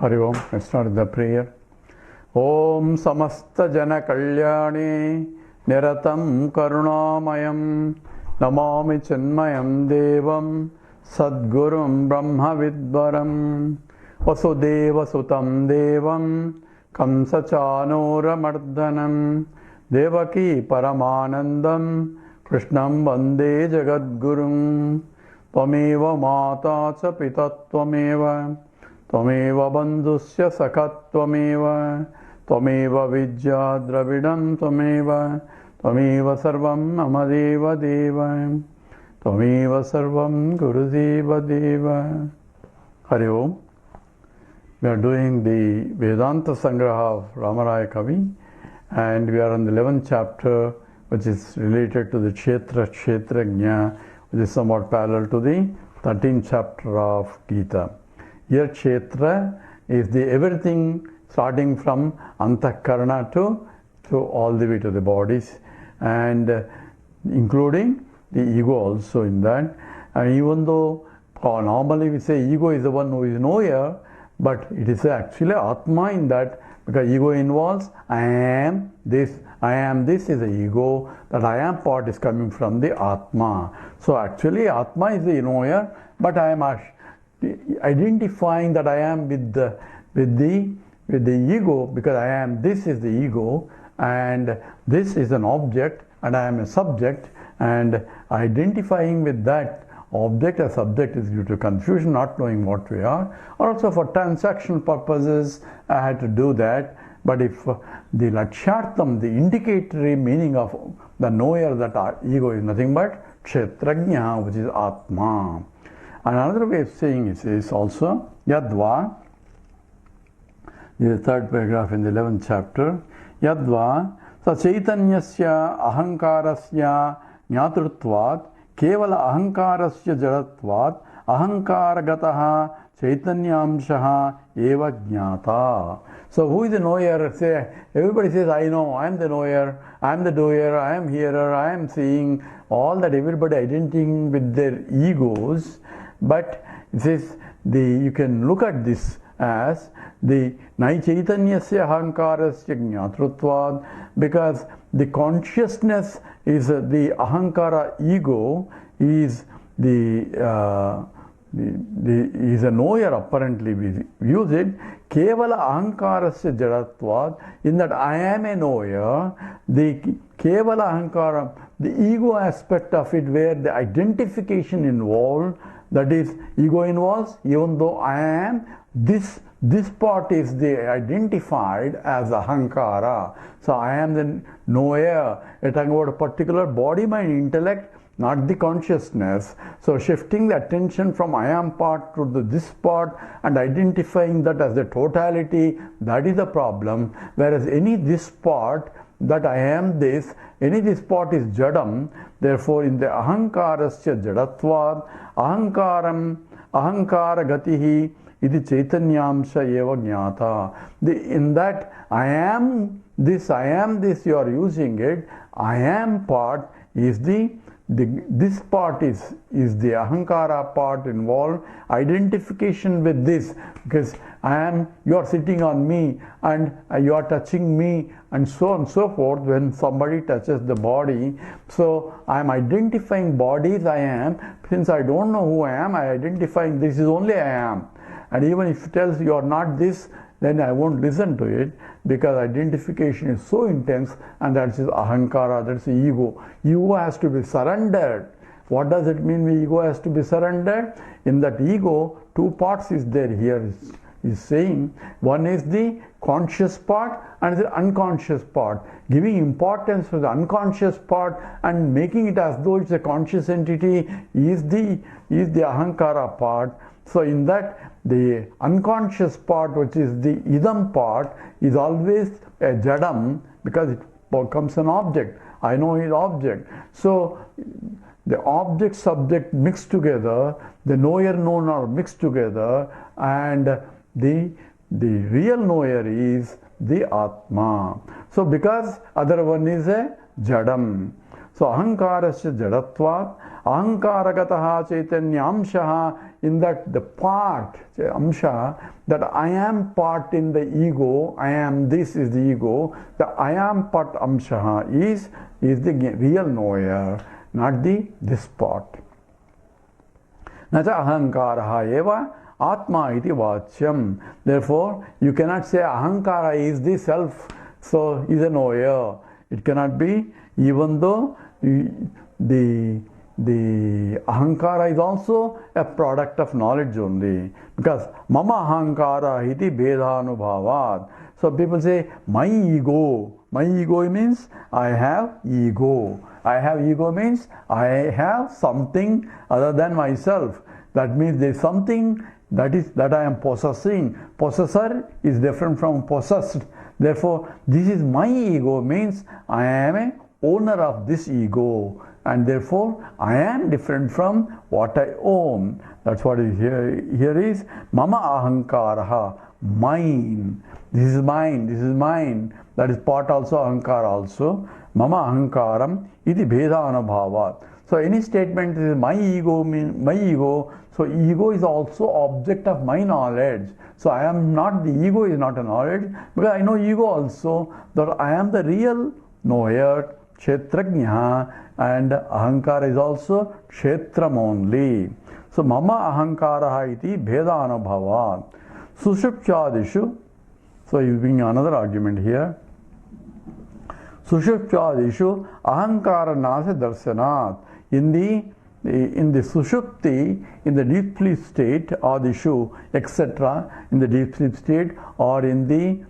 Hari Om. Let's start the prayer. Om Samasta Jana Kalyani Niratam Karunamayam Namami Chinmayam Devam Sadgurum Brahma Vidvaram Vasudeva Sutam Devam Kamsachanura Mardhanam Devaki Paramanandam Krishnam Vande Jagadgurum Tvameva Mata Cha Pita Tvameva Tvameva Bandhusya Sakha Tvameva Tvameva Vidya Dravidam Tvameva Tvameva Sarvam Amadeva Deva Tvameva Sarvam Gurudeva Deva. Hari Om. We are doing the Vedanta Sangraha of Ramaraya Kavi, and we are on the 11th chapter, which is related to the Kshetrajna, which is somewhat parallel to the 13th chapter of Gita. Here Kshetra is the everything starting from Antakarana to all the way to the bodies, and including the ego also in that. And even though normally we say ego is the one who is knower, but it is actually Atma in that, because ego involves I am this is the ego. That I am part is coming from the Atma. So actually Atma is the knower, but I am identifying that I am with the ego, because I am, this is the ego, and this is an object, and I am a subject, and identifying with that object as subject is due to confusion, not knowing what we are. Also for transaction purposes I had to do that. But if the Lakshartham, the indicatory meaning of the knower, that our ego is nothing but Kshetrajna, which is Atma. Another way of saying it is also Yadva. This is the third paragraph in the 11th chapter. Yadva sa chaitanyasya ahankarasya jnatrutvat kevala ahankarasya jadatvat ahankaragataha chaitanyamshaha eva jnata. So who is the knower? Say, everybody says, I know, I am the knower, I am the doer, I am hearer, I am seeing, all that everybody identifying with their egos. But it says, you can look at this as the Nai Chaitanyasya Ahankarasya Jnatrutvad, because the consciousness is the Ahankara ego, is is a knower apparently, we use it. Kevala Ahankarasya Jadatvad, in that I am a knower, the Kevala Ahankara, the ego aspect of it, where the identification involved, that is, ego involves, even though I am, this part is the identified as Ahankara. So I am the knower. We're talking about a particular body, mind, intellect, not the consciousness. So shifting the attention from I am part to this part and identifying that as the totality, that is the problem. Whereas any this part, that I am this, any this part is jadam. Therefore in the ahankarasya jadatvad, ahankaram, ahankara gatihi, iti chaitanyamsha eva jnata. In that I am this, you are using it. I am part is this part is the ahankara part involved, identification with this, because you are sitting on me and you are touching me, and so on and so forth. When somebody touches the body, so I am identifying bodies I am. Since I don't know who I am, I am identifying this is only I am. And even if it tells you are not this, then I won't listen to it, because identification is so intense, and that is ahankara, that's the ego. Ego has to be surrendered. What does it mean the ego has to be surrendered? In that ego, two parts is there here, is saying. One is the conscious part and the unconscious part. Giving importance to the unconscious part and making it as though it's a conscious entity is the ahankara part. So in that, the unconscious part, which is the idam part, is always a jadam, because it becomes an object. I know is object. So the object subject mixed together, the knower known are mixed together, and the real knower is the Atma. So because other one is a jadam. So ahankarasya jadatvat, ahankaragataha chaitanyamshaha in that the part, amsha, that I am part in the ego, I am, this is the ego, the I am part amsha is the real knower, not this part. Nacha ahankaraha eva atma iti vachyam. Therefore, you cannot say ahankara is the self, so is a knower. It cannot be, even though the ahankara is also a product of knowledge only, because mama ahankara iti bhedanubhavad. So people say my ego means I have ego. I have ego means I have something other than myself. That means there is something that I am possessing. Possessor is different from possessed. Therefore, this is my ego means I am a owner of this ego, and therefore I am different from what I own. That's what is here is mama ahankaraha, mine. This is mine, this is mine. That is part also, ahankara also. Mama ahankaram iti bhedanubhavat. So any statement is my ego means my ego. So ego is also object of my knowledge. So I am not, the ego is not a knowledge, because I know ego also, that I am the real knower, kshetrajna, and ahankara is also kshetram only. So mama ahankaraha iti bhedanubhavat. Sushupchadishu. So you bring another argument here. Sushupchadishu ahankara nasa darsanat. In the sushupti, in the deep sleep state, adishu, etc., in the deep sleep state, or in the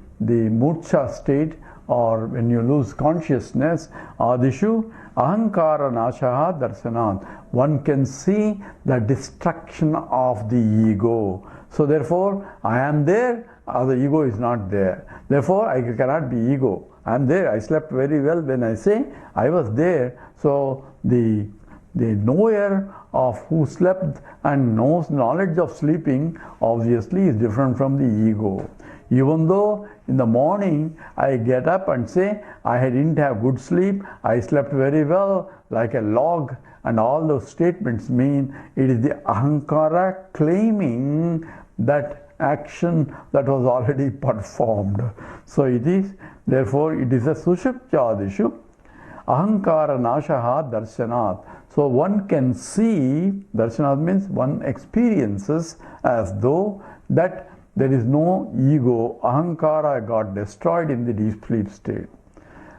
murcha state, or when you lose consciousness, adishu, ahankara nashaha darsanat. One can see the destruction of the ego. So therefore, I am there, or the ego is not there. Therefore, I cannot be ego. I am there. I slept very well when I say I was there. So the knower of who slept and knows knowledge of sleeping obviously is different from the ego. Even though in the morning I get up and say I didn't have good sleep, I slept very well like a log, and all those statements mean it is the ahankara claiming that action that was already performed. So it is, therefore it is a sushupchadishu ahankara nashaha darshanat. So one can see, darshanat means one experiences as though that there is no ego, ahankara got destroyed in the deep sleep state.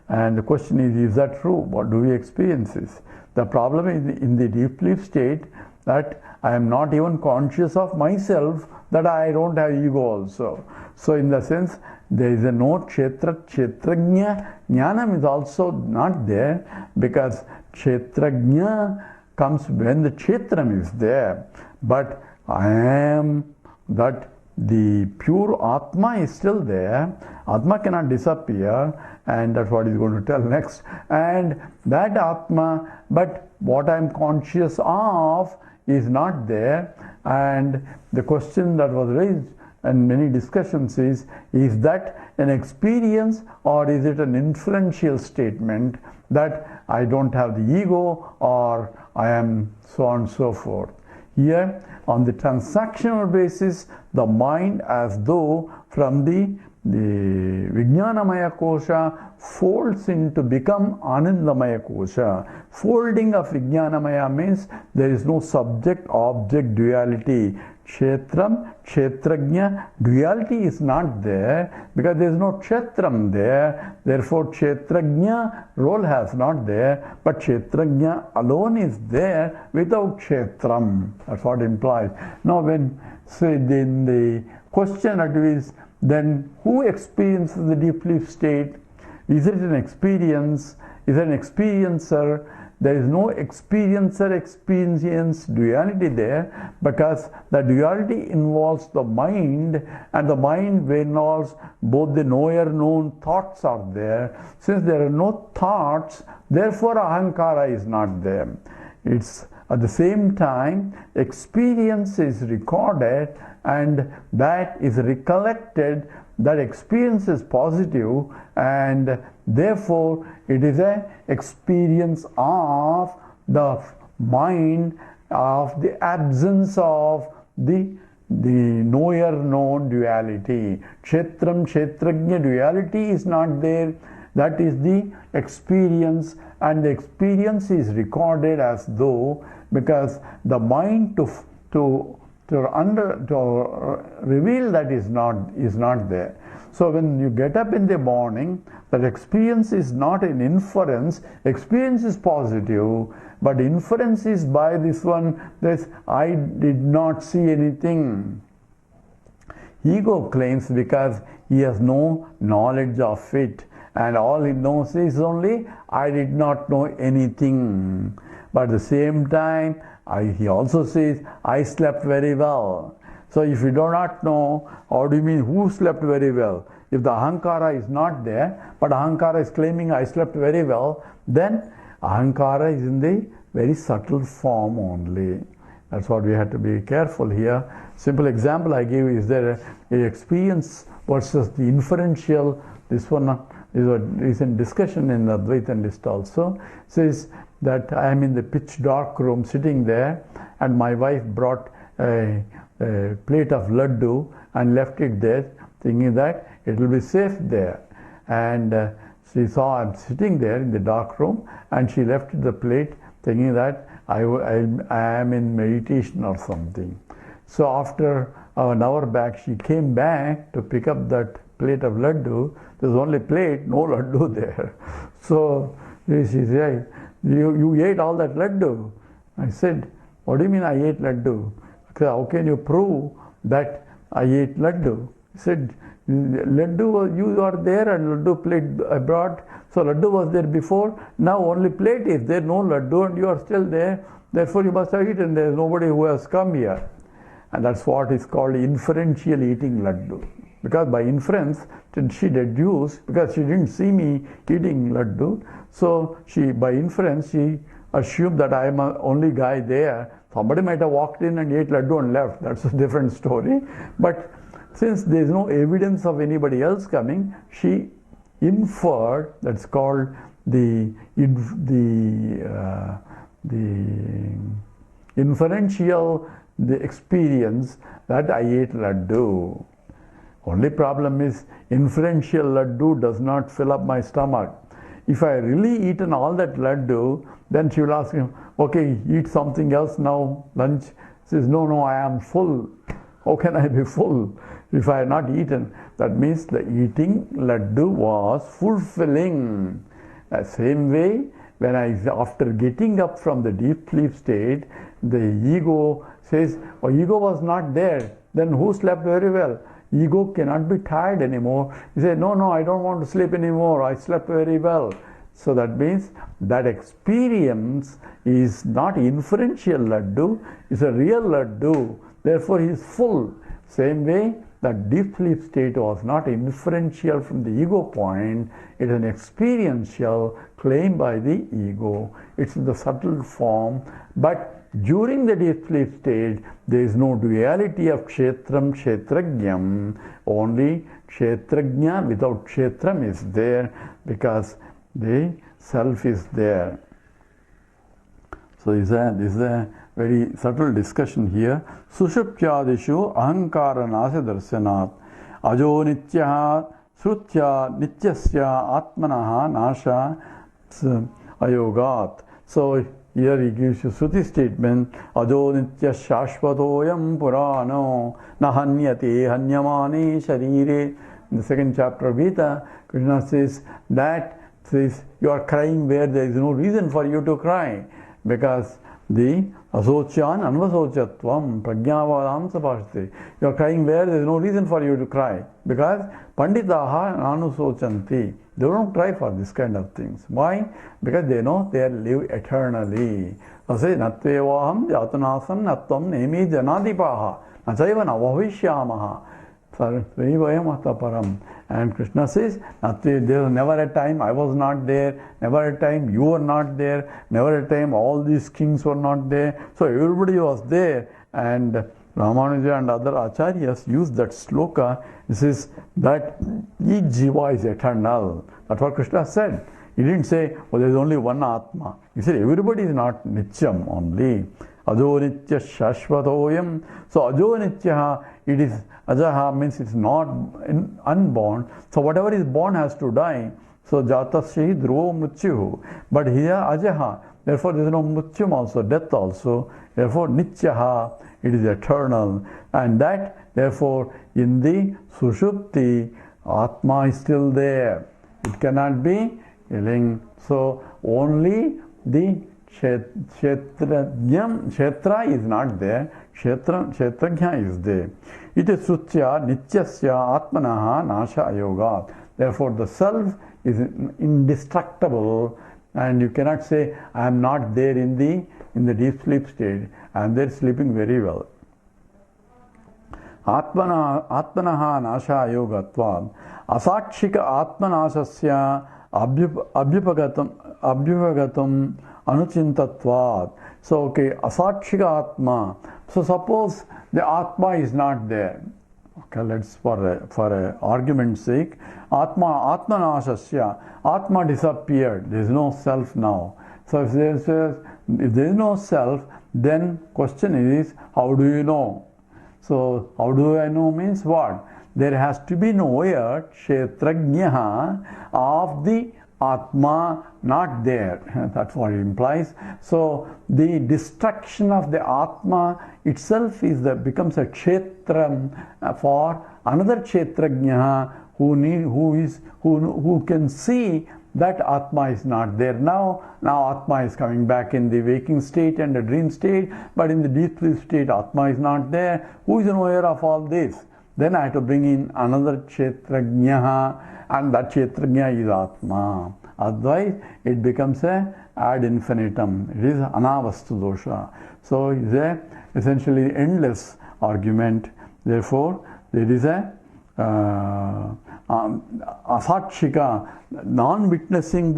And the question is that true? What do we experience this? The problem is in the deep sleep state that I am not even conscious of myself, that I don't have ego also. So in the sense, there is a no kshetrajna, jnanam is also not there, because kshetrajna comes when the kshetram is there. But I am that the pure Atma is still there. Atma cannot disappear, and that's what he's going to tell next. And that Atma, but what I'm conscious of is not there. And the question that was raised and many discussions is that an experience or is it an inferential statement that I don't have the ego or I am so on and so forth. Here, on the transactional basis, the mind as though from the Vijnanamaya Kosha folds into become Anandamaya Kosha. Folding of Vijnanamaya means there is no subject-object duality. Kshetram, Kshetrajna, duality is not there because there is no Kshetram there. Therefore, Kshetrajna role has not there, but Kshetrajna alone is there without Kshetram. That's what it implies. Now, when say in the question that is, then who experiences the deep sleep state? Is it an experience? Is it an experiencer? There is no experience duality there, because the duality involves the mind, and the mind involves both the knower known thoughts are there. Since there are no thoughts, therefore ahankara is not there. It's at the same time experience is recorded and that is recollected. That experience is positive, and therefore it is an experience of the mind, of the absence of the knower-known duality. Kshetram, Kshetrajna duality is not there. That is the experience, and the experience is recorded as though, because the mind to reveal that is not there. So when you get up in the morning, that experience is not an inference. Experience is positive, but inference is by this one, this I did not see anything. Ego claims because he has no knowledge of it, and all he knows is only I did not know anything. But at the same time, he also says I slept very well. So if you do not know, how do you mean who slept very well? If the ahankara is not there, but ahankara is claiming I slept very well, then ahankara is in the very subtle form only. That's what we have to be careful here. Simple example I give is there a experience versus the inferential. This one is a recent discussion in the Advaita list also. Says that I am in the pitch dark room sitting there, and my wife brought a plate of laddu and left it there, thinking that it will be safe there. And she saw I'm sitting there in the dark room, and she left the plate thinking that I am in meditation or something. So after an hour back, she came back to pick up that plate of laddu. There's only plate, no laddu there. So she said, you ate all that laddu? I said, what do you mean I ate laddu? How can you prove that I ate laddu? He said, laddu, you are there and laddu plate I brought. So laddu was there before, now only plate is there, no laddu, and you are still there. Therefore you must have eaten. There is nobody who has come here. And that's what is called inferential eating laddu. Because by inference, she deduced, because she didn't see me eating laddu, so by inference, she assumed that I am the only guy there. Somebody might have walked in and ate laddu and left. That's a different story. But since there is no evidence of anybody else coming, she inferred, that's called the inferential experience that I ate laddu. Only problem is inferential laddu does not fill up my stomach. If I really eaten all that laddu, then she will ask him, okay, eat something else now, lunch. He says, no, I am full. How can I be full if I have not eaten? That means the eating laddu was fulfilling. The same way, when after getting up from the deep sleep state, the ego says, oh, ego was not there. Then who slept very well? Ego cannot be tired anymore. He said, no, I don't want to sleep anymore. I slept very well. So that means that experience is not inferential laddu, it's a real laddu. Therefore he is full. Same way, that deep sleep state was not inferential from the ego point. It is an experiential claim by the ego. It's in the subtle form. But during the deep sleep state, there is no duality of kshetram, kshetrajnam. Only kshetrajna without kshetram is there, because the self is there. So this is a very subtle discussion here. Sushuptyadishu ahankara nasa darsanat ajo nityaha srutya nityasya atmanaha nasha ayogat. So here he gives you Shruti statement, ajo nitya shashvatoyam purano nahanyate hanyamane sharire. In the second chapter of Gita, Krishna says that you are crying where there is no reason for you to cry, because the asocyan anvasochatvam prajnavadam sapashte. You are crying where there is no reason for you to cry, because panditaha nanusochanti. They don't cry for this kind of things. Why? Because they know they live eternally. So say, natvevaham jatanasam natvam nemi janadipaha nachaiva navavishyamaha sarvayam. And Krishna says, there was never a time I was not there, never a time you were not there, never a time all these kings were not there. So everybody was there. And Ramanuja and other acharyas use that sloka. This is that each jiva is eternal. That's what Krishna said. He didn't say, well, there is only one Atma. He said, everybody is not nityam only. Ajo nitya shashvatoyam. So ajo nitya, it is ajaha means it's not unborn. So whatever is born has to die. So jatasya dhruvo mrityu. But here ajaha, therefore there is no mrityum also, death also. Therefore nityaha, it is eternal. And that, therefore, in the sushupti, Atma is still there. It cannot be killing. So only the Kshetra is not there. Kshetrajna is there. It is Sutya Nityasya Atmanaha Nasha Yoga. Therefore the self is indestructible, and you cannot say, I am not there in the deep sleep state. I am there sleeping very well. Atmanaha Nasha Yogatvad Asakshika Atmanasasya Abhyupagatam Anuchintatvad. So, okay, Asakshika Atma. So, suppose the Atma is not there. Okay, let's for a argument's sake, Atmanasasya, Atma disappeared. There is no self now. So, if there is no self, then question is, how do you know? So, how do I know means what? There has to be knower, Kshetrajna, of the Atma not there. That's what it implies. So, the destruction of the Atma itself becomes a Kshetram for another Kshetrajna who can see that Atma is not there now. Now Atma is coming back in the waking state and the dream state, but in the deep sleep state Atma is not there. Who is aware of all this? Then I have to bring in another Kshetrajna, and that Kshetrajna is Atma. Otherwise it becomes a ad infinitum. It is anavastu dosha. So it is essentially endless argument. Therefore there is a asakshika, non-witnessing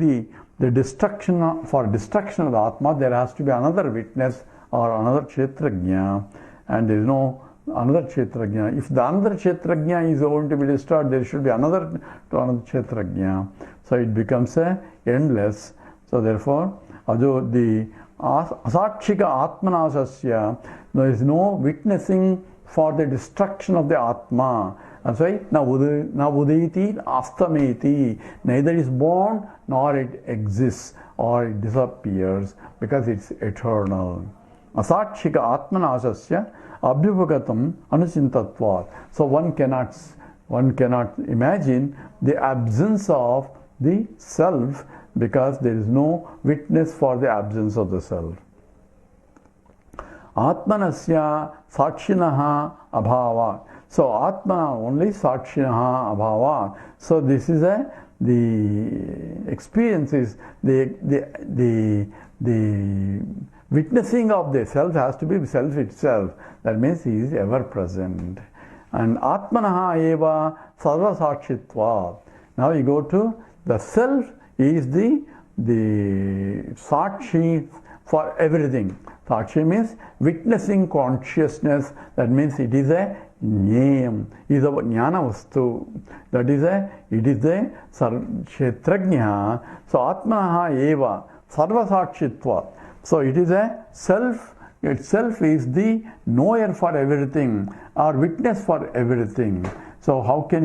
the destruction, for destruction of the Atma, there has to be another witness or another Kshetrajna, and there is no another Kshetrajna. If the another Kshetrajna is going to be destroyed, there should be another Kshetrajna. So it becomes a endless. So therefore, the asakshika atmanasasya, there is no witnessing for the destruction of the Atma. That's why na udayati astameti, neither is born nor it exists or it disappears, because it's eternal. Asakshika atmanasasya abhyupagatam anuchintatvat. So one cannot imagine the absence of the self, because there is no witness for the absence of the self. Atmanasya sakshinaha abhava. So Atma only sakshinaha abhava. So this is the experience is the witnessing of the self has to be self itself. That means he is ever present. And Atmanaha eva sarva sakshitva. Now you go to the self is the sakshi for everything. Sakshi means witnessing consciousness. That means it is a Jnayam, is a Jnana Vastu. That is it is a Kshetrajna. So Atmanaha eva sarva sakshitva. So it is a self, itself is the knower for everything or witness for everything. So how can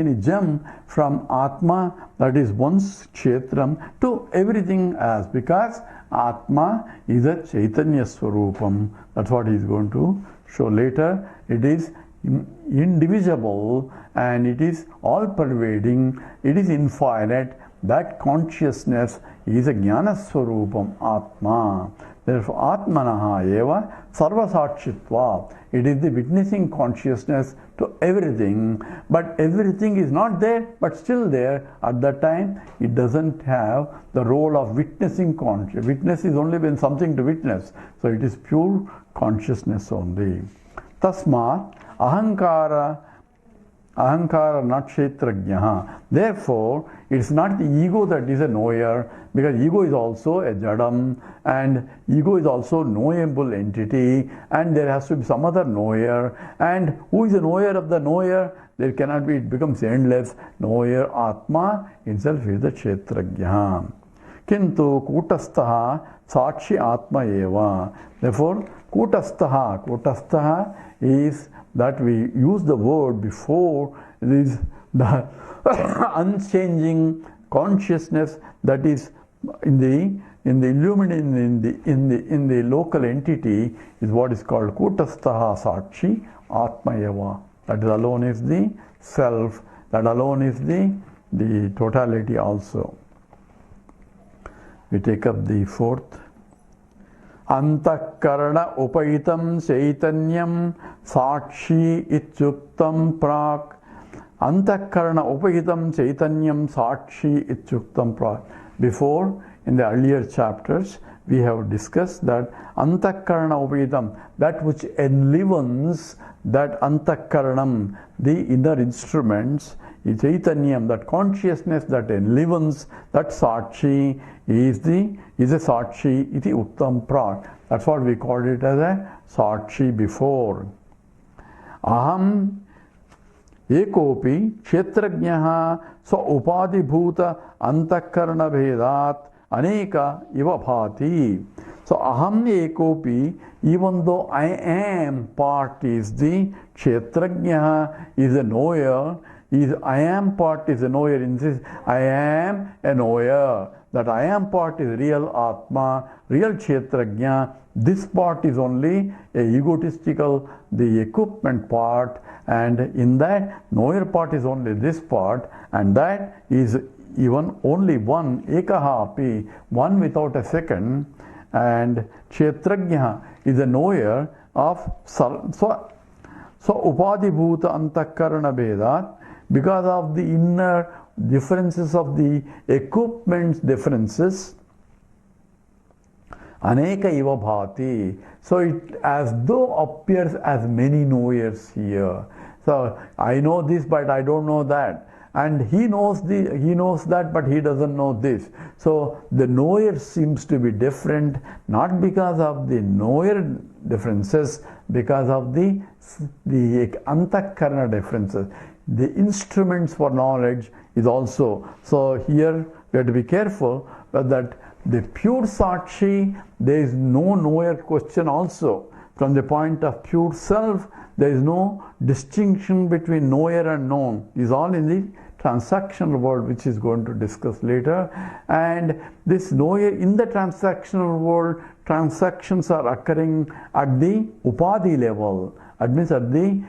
he jump from Atma, that is one's Kshetram, to everything else? Because Atma is a Chaitanya Swarupam. That's what he is going to show later. It is indivisible and it is all pervading, it is infinite. That consciousness is a Jnana Swarupam, Atma. Therefore, Atmanaha eva sarva sakshitva. It is the witnessing consciousness to everything, but everything is not there, but still there. At that time, it doesn't have the role of witnessing consciousness. Witness is only when something to witness. So it is pure consciousness only. Tasmat ahankara not kshetrajna. Therefore, it's not the ego that is a knower, because ego is also a jadam, and ego is also knowable entity, and there has to be some other knower. And who is the knower of the knower? There cannot be, it becomes endless. Knower Atma himself is the kshetrajna. Kintu Kutasthaha Sakshi Atma Eva. Therefore, Kutasthaha is that we use the word before this the unchanging consciousness that is in the illuminating in the local entity is what is called Kutasthaha Sakshi Atma Eva. That alone is the self. That alone is the totality also. We take up the fourth. Antakarana upaitam chaitanyam sakshi ityuktam prak. Antakarana upahitam chaitanyam sakshi ityuktam prak. Before, in the earlier chapters, we have discussed that antakarana upahitam, that which enlivens, that antakaranam, the inner instruments, chaitanyam, that consciousness that enlivens, that sakshi is a sakshi, iti uttam prak. That's what we called it as a sakshi before. Aham ekopi kshetrajnaha so upadibhuta antakarana bhedat aneka iva bhati. So aham ekopi, even though I am part is the kshetrajnaha is a knower, I am part is a knower in this, I am a knower. That I am part is real Atma, real Kshetrajna. This part is only a egotistical, the equipment part, and in that knower part is only this part, and that is even only one, ekaha api, one without a second, and Kshetrajna is a knower of so upadibhuta antakarana bhedat, because of the inner differences of the equipment's differences, aneka iva bhati. So it as though appears as many knowers here. So I know this, but I don't know that. And he knows that, but he doesn't know this. So the knower seems to be different, not because of the knower differences, because of the antakarana differences. The instruments for knowledge is also. So here we have to be careful that the pure Sakshi, there is no knower question also. From the point of pure self, there is no distinction between knower and known. It is all in the transactional world, which is going to discuss later. And this knower in the transactional world, transactions are occurring at the upadhi level. That means at the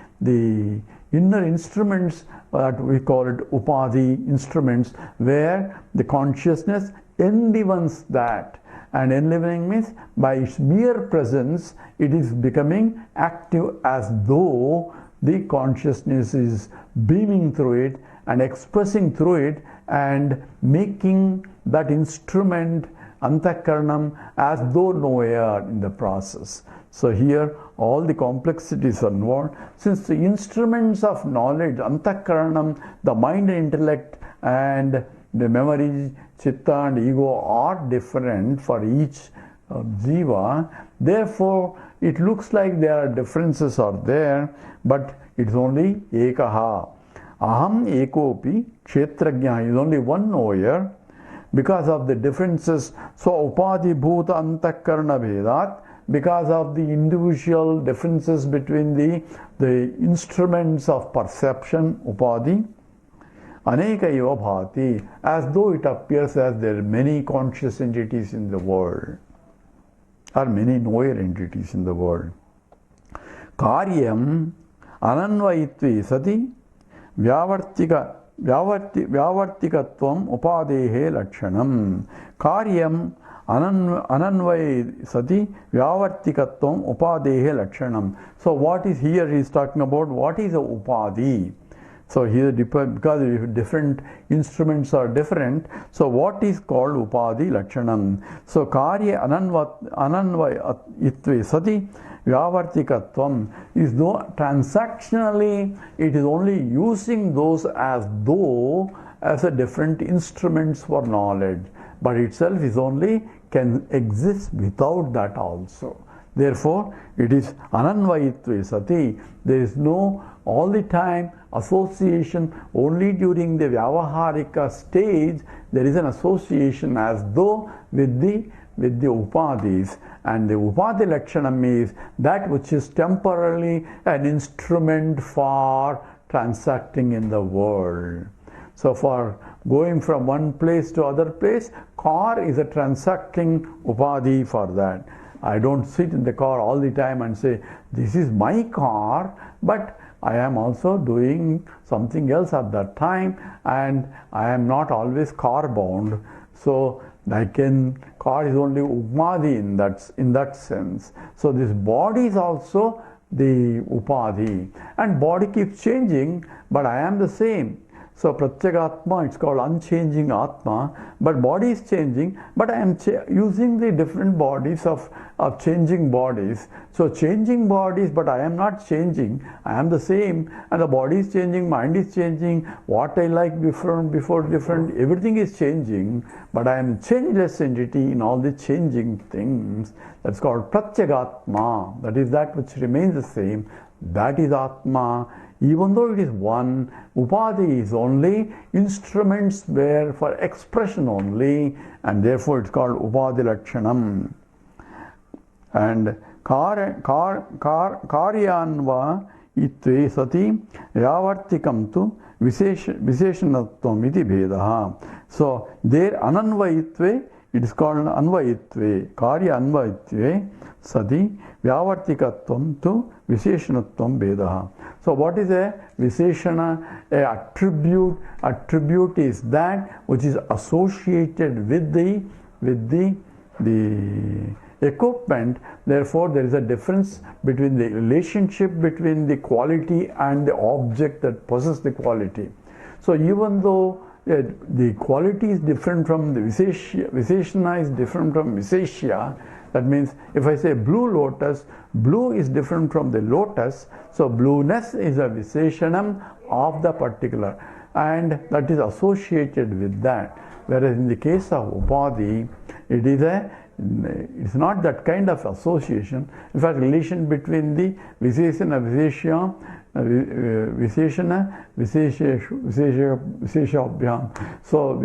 inner instruments, that we call it upadhi instruments, where the consciousness enlivens that. And enlivening means by its mere presence, it is becoming active as though the consciousness is beaming through it and expressing through it and making that instrument antakaranam as though knower in the process. So here all the complexities are involved. Since the instruments of knowledge, antakaranam, the mind and intellect and the memory, chitta and ego are different for each jiva. Therefore, it looks like there are differences are there, but it's only ekaha. Aham ekopi kshetrajna is only one knower because of the differences. So upadhi bhuta antakarana bhedat, because of the individual differences between the instruments of perception, upadhi, aneka iva bhati, as though it appears as there are many conscious entities in the world, or many knower entities in the world. Karyam ananvayitvi sati vyavartikatvam upadehe lakshanam. Karyam ananvay sati vyavartikatvam upadehe lakshanam. So what is here he is talking about, what is a upadhi? So here, because different instruments are different, so what is called upadhi lakshanam? So karya ananvayitve sati vyavartikatvam is though transactionally it is only using those as though as a different instruments for knowledge, but itself is only can exist without that also. Therefore, it is ananvayitve sati. There is no all the time association. Only during the Vyavaharika stage there is an association as though with the upadhis, and the upadhi lakshanam is that which is temporarily an instrument for transacting in the world. So for going from one place to other place, car is a transacting upadhi for that. I don't sit in the car all the time and say, this is my car, but I am also doing something else at that time, and I am not always car bound. So car is only upadhi in that sense. So this body is also the upadhi, and body keeps changing, but I am the same. So Pratyagatma, it's called unchanging Atma, but body is changing, but I am using the different bodies of changing bodies. So changing bodies, but I am not changing, I am the same, and the body is changing, mind is changing, what I like before different, everything is changing, but I am a changeless entity in all the changing things. That's called Pratyagatma, that is that which remains the same, that is Atma. Even though it is one, upadhi is only instruments where for expression only, and therefore it's called upadhi lakshanam. And karyanva itve sati yavartikam tu visheshanatvam iti bhedaha. So there ananvayitve, it is called anvayitve, karya anvayitve sati vyavartikatvam tu visheshanatvam bhedaha. So what is a visheshana? A attribute. Attribute is that which is associated with the equipment. Therefore there is a difference between the relationship between the quality and the object that possesses the quality. So even though the quality is different from the visheshana is different from visheshya, that means if I say blue lotus, blue is different from the lotus, so blueness is a visheshanam of the particular, and that is associated with that. Whereas in the case of upadhi, it's not that kind of association. In fact, relation between the visheshana, visheshya, visheshana, visheshabhyam. So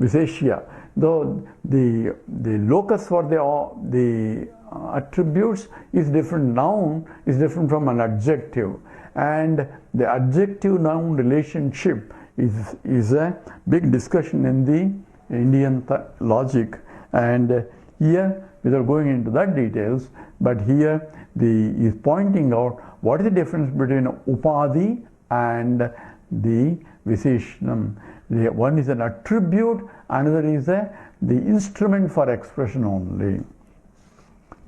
visheshya, though the locus for the attributes is different, noun is different from an adjective, and the adjective noun relationship is a big discussion in the Indian logic, and here without going into that details, but here is pointing out what is the difference between upadhi and the visheshanam. One is an attribute, another is the instrument for expression only.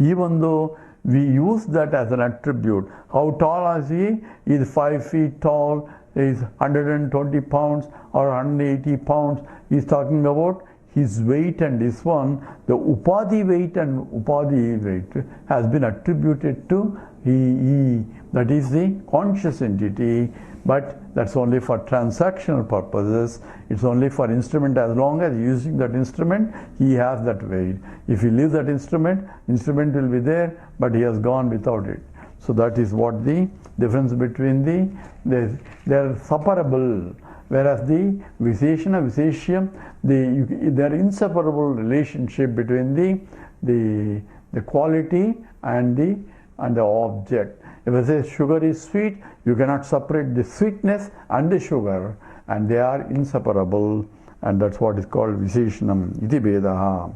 Even though we use that as an attribute, how tall is he? He is 5 feet tall, he is 120 pounds or 180 pounds. He is talking about his weight, and this one, the upadhi weight and upadhi weight has been attributed to he, that is the conscious entity, but that's only for transactional purposes. It's only for instrument. As long as using that instrument, he has that weight. If he leaves that instrument will be there, but he has gone without it. So that is what the difference between they are separable. Whereas the visheshana, visheshyam, there are inseparable relationship between the quality and the object. If I say sugar is sweet, you cannot separate the sweetness and the sugar, and they are inseparable, and that's what is called visheshanam iti bedaha.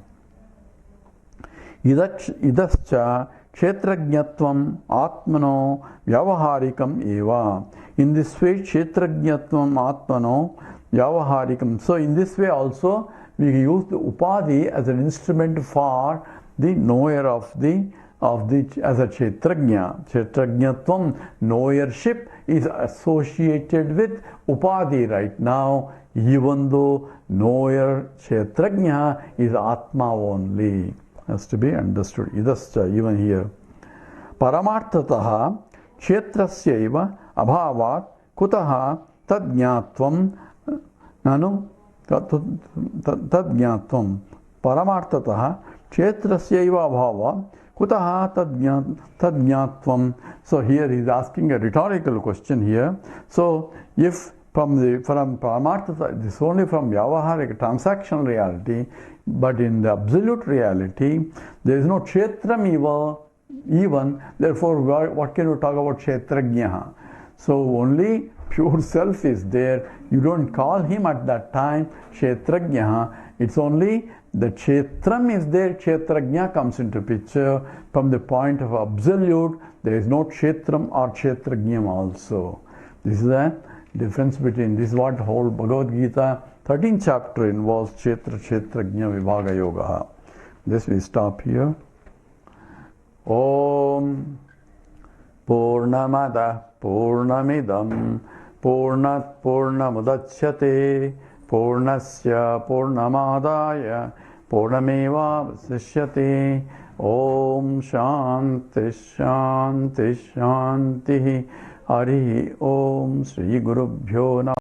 Idascha kshetrajñatvam atmano vyavaharikam eva. In this way, kshetrajñatvam atmano vyavaharikam. So in this way also, we use the upadhi as an instrument for the knower as a kshetrajña. Kshetrajñatvam, knowership, is associated with upadhi right now, even though knower kshetrajña is atma only. Has to be understood. Idascha, even here. Paramarthataha kshetrasyaiva abhavat kutaha tadjnatvam nanu tadjnatvam. Paramarthataha kshetrasyaiva abhavat Kutaha tadjnatvam. So here he is asking a rhetorical question here. So if from Paramartha, this is only from Vyavaharik, transactional reality, but in the absolute reality, there is no Kshetram even, therefore what can you talk about Kshetrajnaha? So only pure self is there. You don't call him at that time Kshetrajnaha. It's only the Kshetram is there, Kshetrajna comes into picture. From the point of absolute, there is no Kshetram or Kshetrajnam also. This is the difference between, this is what whole Bhagavad Gita 13th chapter involves, Kshetra Kshetrajna Vibhaga Yoga. This we stop here. Om Purnamada Purnamidam Purnat Purnamudachyate Purnasya Purnamadaya Purnameva Vasishyate. Om Shanti Shanti Shanti. Hari Om Sri Gurubhyo Namah.